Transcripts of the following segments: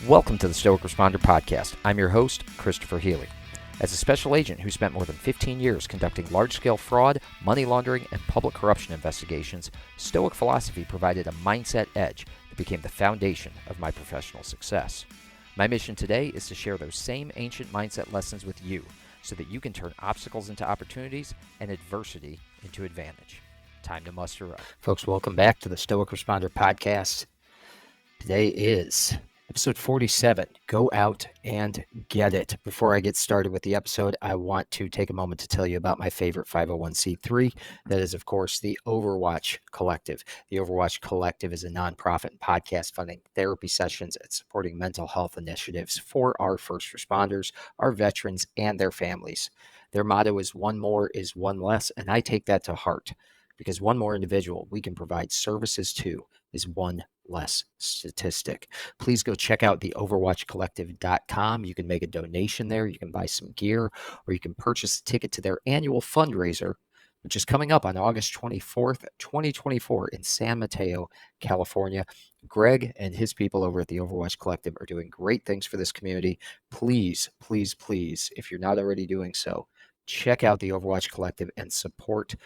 Welcome to the Stoic Responder Podcast. I'm your host, Christopher Healy. As a special agent who spent more than 15 years conducting large-scale fraud, money laundering, and public corruption investigations, Stoic philosophy provided a mindset edge that became the foundation of my professional success. My mission today is to share those same ancient mindset lessons with you so that you can turn obstacles into opportunities and adversity into advantage. Time to muster up. Folks, welcome back to the Stoic Responder Podcast. Today is episode 47, Go Out and Get It. Before I get started with the episode, I want to take a moment to tell you about my favorite 501c3. That is, of course, the Overwatch Collective. The Overwatch Collective is a nonprofit and podcast funding therapy sessions and supporting mental health initiatives for our first responders, our veterans, and their families. Their motto is one more is one less, and I take that to heart because one more individual we can provide services to is one less statistic. Please go check out the overwatchcollective.com. You can make a donation there. You can buy some gear, or you can purchase a ticket to their annual fundraiser, which is coming up on August 24th, 2024 in San Mateo, California. Greg and his people over at the Overwatch Collective are doing great things for this community. Please, please, please, if you're not already doing so, check out the Overwatch Collective and support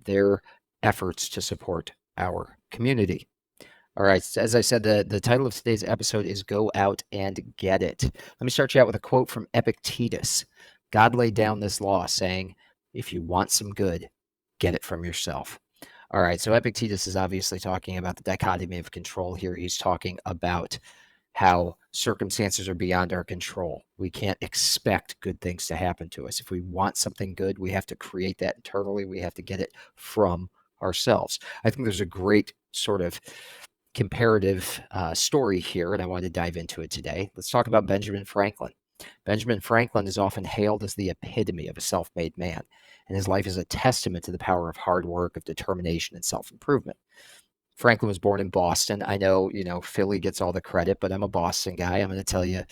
their efforts to support our community. All right, as I said, the title of today's episode is Go Out and Get It. Let me start you out with a quote from Epictetus. God laid down this law saying, if you want some good, get it from yourself. All right, so Epictetus is obviously talking about the dichotomy of control here. He's talking about how circumstances are beyond our control. We can't expect good things to happen to us. If we want something good, we have to create that internally. We have to get it from ourselves. I think there's a great sort of comparative story here, and I want to dive into it today. Let's talk about Benjamin Franklin. Benjamin Franklin is often hailed as the epitome of a self-made man, and his life is a testament to the power of hard work, of determination, and self-improvement. Franklin was born in Boston. I know, Philly gets all the credit, but I'm a Boston guy. I'm going to tell you,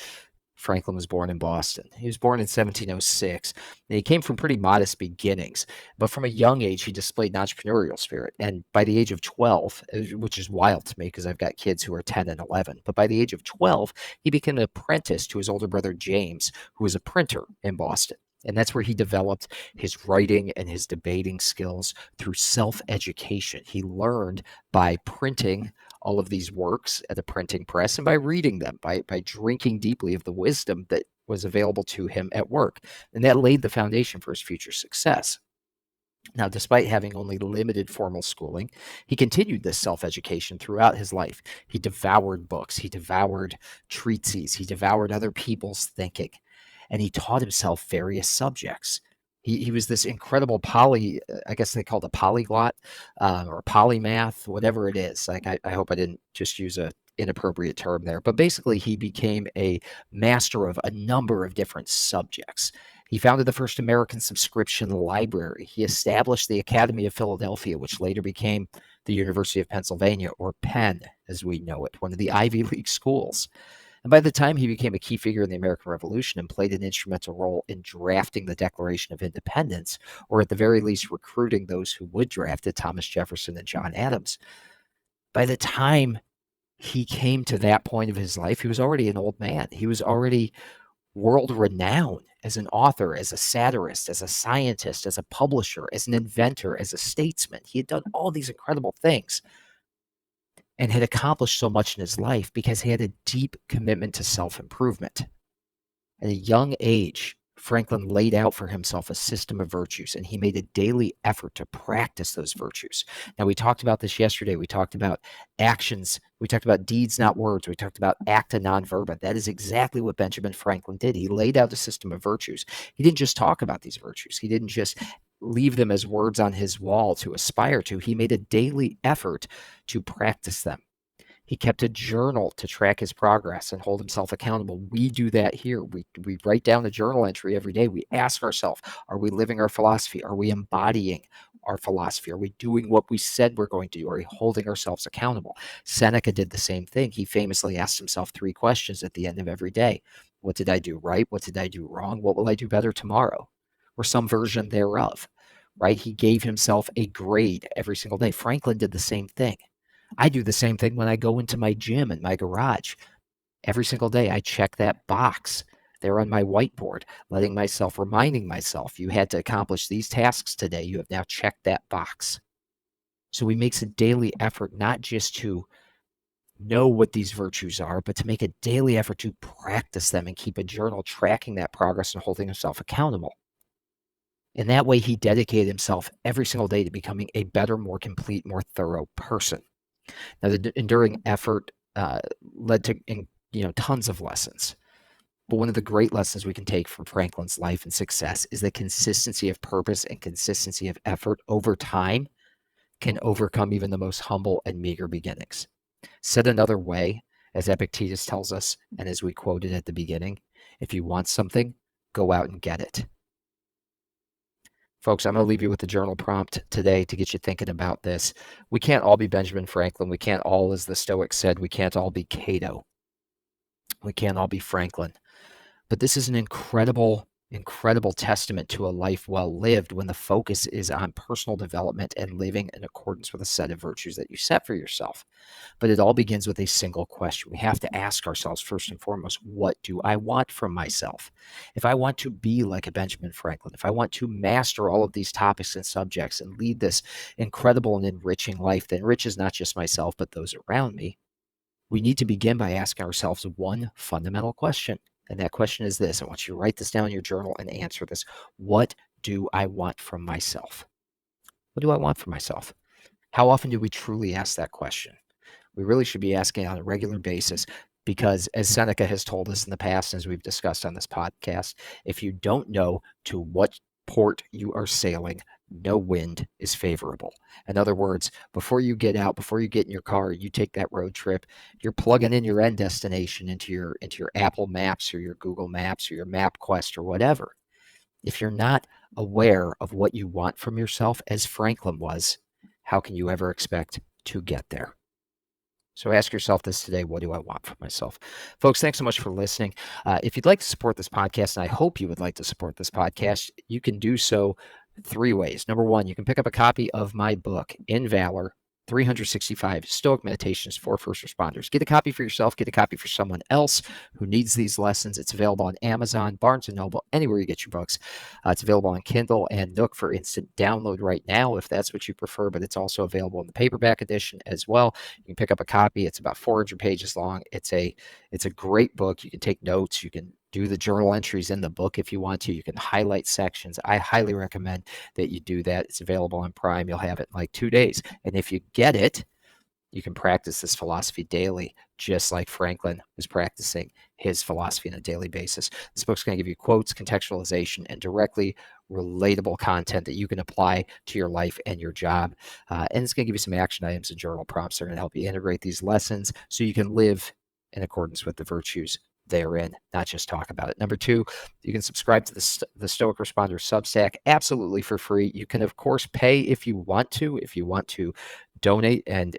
Franklin was born in Boston. He was born in 1706, and he came from pretty modest beginnings. But from a young age, he displayed an entrepreneurial spirit. And by the age of 12, which is wild to me because I've got kids who are 10 and 11, but by the age of 12, he became an apprentice to his older brother, James, who was a printer in Boston. And that's where he developed his writing and his debating skills through self-education. He learned by printing all of these works at a printing press and by reading them, by drinking deeply of the wisdom that was available to him at work. And that laid the foundation for his future success. Now, despite having only limited formal schooling, he continued this self-education throughout his life. He devoured books, he devoured treatises, he devoured other people's thinking, and he taught himself various subjects. He was this incredible I guess they call it a polyglot or polymath, whatever it is. Like I hope I didn't just use an inappropriate term there. But basically, he became a master of a number of different subjects. He founded the first American subscription library. He established the Academy of Philadelphia, which later became the University of Pennsylvania, or Penn, as we know it, one of the Ivy League schools. And by the time he became a key figure in the American Revolution and played an instrumental role in drafting the Declaration of Independence, or at the very least recruiting those who would draft it, Thomas Jefferson and John Adams, by the time he came to that point of his life, he was already an old man. He was already world-renowned as an author, as a satirist, as a scientist, as a publisher, as an inventor, as a statesman. He had done all these incredible things and had accomplished so much in his life because he had a deep commitment to self-improvement. At a young age, Franklin laid out for himself a system of virtues, and he made a daily effort to practice those virtues. Now, we talked about this yesterday. We talked about actions. We talked about deeds, not words. We talked about acta non verba. That is exactly what Benjamin Franklin did. He laid out a system of virtues. He didn't just talk about these virtues. He didn't just leave them as words on his wall to aspire to. He made a daily effort to practice them. He kept a journal to track his progress and hold himself accountable. We do that here. We write down a journal entry every day. We ask ourselves, are we living our philosophy? Are we embodying our philosophy? Are we doing what we said we're going to do? Are we holding ourselves accountable? Seneca did the same thing. He famously asked himself 3 questions at the end of every day. What did I do right? What did I do wrong? What will I do better tomorrow? Or some version thereof, right? He gave himself a grade every single day. Franklin did the same thing. I do the same thing when I go into my gym in my garage. Every single day, I check that box there on my whiteboard, reminding myself, you had to accomplish these tasks today. You have now checked that box. So we make a daily effort not just to know what these virtues are, but to make a daily effort to practice them and keep a journal tracking that progress and holding himself accountable. In that way, he dedicated himself every single day to becoming a better, more complete, more thorough person. Now, the enduring effort led to tons of lessons. But one of the great lessons we can take from Franklin's life and success is that consistency of purpose and consistency of effort over time can overcome even the most humble and meager beginnings. Said another way, as Epictetus tells us, and as we quoted at the beginning, if you want something, go out and get it. Folks, I'm going to leave you with the journal prompt today to get you thinking about this. We can't all be Benjamin Franklin. We can't all, as the Stoics said, we can't all be Cato. We can't all be Franklin. But this is an incredible testament to a life well lived when the focus is on personal development and living in accordance with a set of virtues that you set for yourself. But it all begins with a single question. We have to ask ourselves first and foremost, what do I want from myself? If I want to be like a Benjamin Franklin, if I want to master all of these topics and subjects and lead this incredible and enriching life that enriches not just myself, but those around me, we need to begin by asking ourselves one fundamental question. And that question is this. I want you to write this down in your journal and answer this. What do I want from myself? What do I want from myself? How often do we truly ask that question? We really should be asking on a regular basis because, as Seneca has told us in the past, as we've discussed on this podcast, if you don't know to what port you are sailing, no wind is favorable. In other words, before you get out, before you get in your car, you take that road trip, you're plugging in your end destination into your Apple Maps or your Google Maps or your MapQuest or whatever. If you're not aware of what you want from yourself, as Franklin was, how can you ever expect to get there? So ask yourself this today, what do I want from myself? Folks, thanks so much for listening. If you'd like to support this podcast, and I hope you would like to support this podcast, you can do so 3 ways. Number 1, you can pick up a copy of my book, In Valor, 365 Stoic Meditations for First Responders. Get a copy for yourself. Get a copy for someone else who needs these lessons. It's available on Amazon, Barnes & Noble, anywhere you get your books. It's available on Kindle and Nook for instant download right now, if that's what you prefer, but it's also available in the paperback edition as well. You can pick up a copy. It's about 400 pages long. It's a great book. You can take notes. You can do the journal entries in the book if you want to. You can highlight sections. I highly recommend that you do that. It's available on Prime. You'll have it in like 2 days. And if you get it, you can practice this philosophy daily, just like Franklin was practicing his philosophy on a daily basis. This book's going to give you quotes, contextualization, and directly relatable content that you can apply to your life and your job. And it's going to give you some action items and journal prompts that are going to help you integrate these lessons so you can live in accordance with the virtues therein, not just talk about it. Number 2, you can subscribe to the Stoic Responder Substack absolutely for free. You can, of course, pay if you want to. If you want to donate and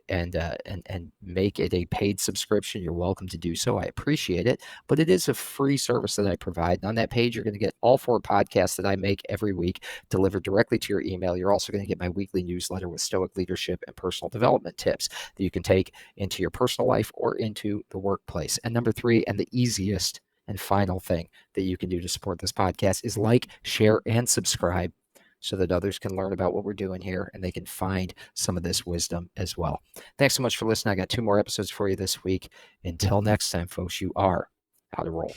make it a paid subscription, you're welcome to do so. I appreciate it, but it is a free service that I provide. And on that page, you're going to get all 4 podcasts that I make every week delivered directly to your email. You're also going to get my weekly newsletter with Stoic leadership and personal development tips that you can take into your personal life or into the workplace. And number 3, and the easiest and final thing that you can do to support this podcast is like, share, and subscribe, so that others can learn about what we're doing here and they can find some of this wisdom as well. Thanks so much for listening. I got 2 more episodes for you this week. Until next time, folks, you are How to Roll.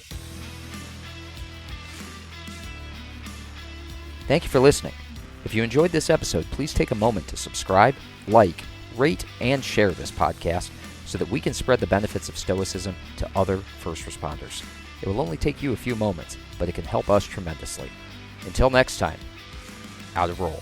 Thank you for listening. If you enjoyed this episode, please take a moment to subscribe, like, rate, and share this podcast so that we can spread the benefits of Stoicism to other first responders. It will only take you a few moments, but it can help us tremendously. Until next time, How to Roll.